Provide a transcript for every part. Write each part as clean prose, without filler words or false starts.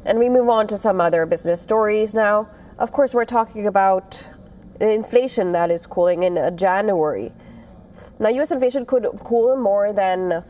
And we move on to some other business stories now. Of course, we're talking about inflation that is cooling in January. Now, U.S. inflation could cool more than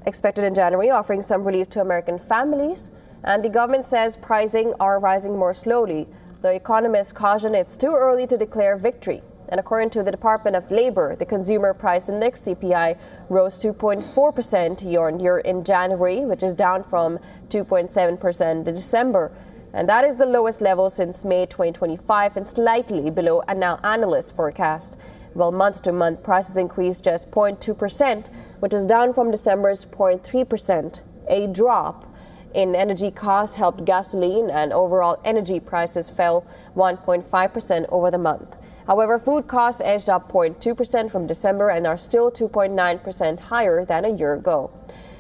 expected in January, offering some relief to American families. And the government says pricing are rising more slowly. The economists caution it's too early to declare victory. And according to the Department of Labor, the Consumer Price Index, CPI, rose 2.4% year-on-year in January, which is down from 2.7% in December. And that is the lowest level since May 2025 and slightly below analysts' forecast. While month-to-month prices increased just 0.2%, which is down from December's 0.3%. A drop in energy costs helped gasoline, and overall energy prices fell 1.5% over the month. However, food costs edged up 0.2% from December and are still 2.9% higher than a year ago.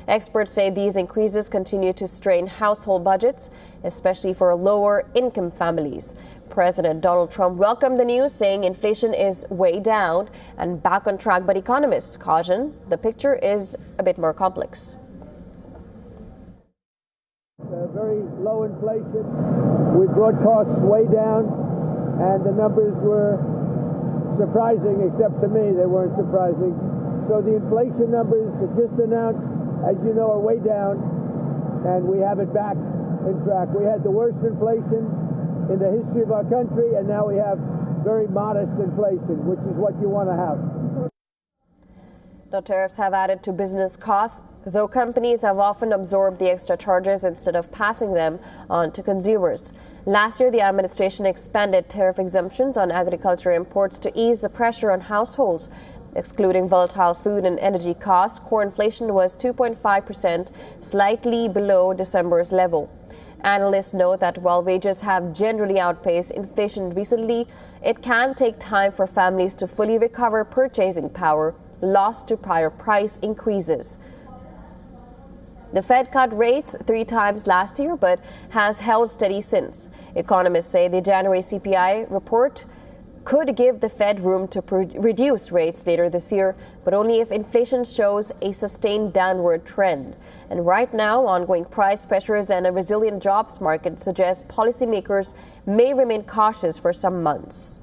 Experts say these increases continue to strain household budgets, especially for lower-income families. President Donald Trump welcomed the news, saying inflation is way down and back on track, but economists caution the picture is a bit more complex. Very low inflation. We brought costs way down, and the numbers were surprising, except to me they weren't surprising. So the inflation numbers just announced, as you know, are way down, and we have it back in track. We had the worst inflation in the history of our country, and now we have very modest inflation, which is what you want to have. No tariffs have added to business costs, though companies have often absorbed the extra charges instead of passing them on to consumers. Last year, the administration expanded tariff exemptions on agriculture imports to ease the pressure on households. Excluding volatile food and energy costs, core inflation was 2.5%, slightly below December's level. Analysts note that while wages have generally outpaced inflation recently, it can take time for families to fully recover purchasing power lost to prior price increases. The Fed cut rates 3 times last year, but has held steady since. Economists say the January CPI report could give the Fed room to reduce rates later this year, but only if inflation shows a sustained downward trend. And right now, ongoing price pressures and a resilient jobs market suggest policymakers may remain cautious for some months.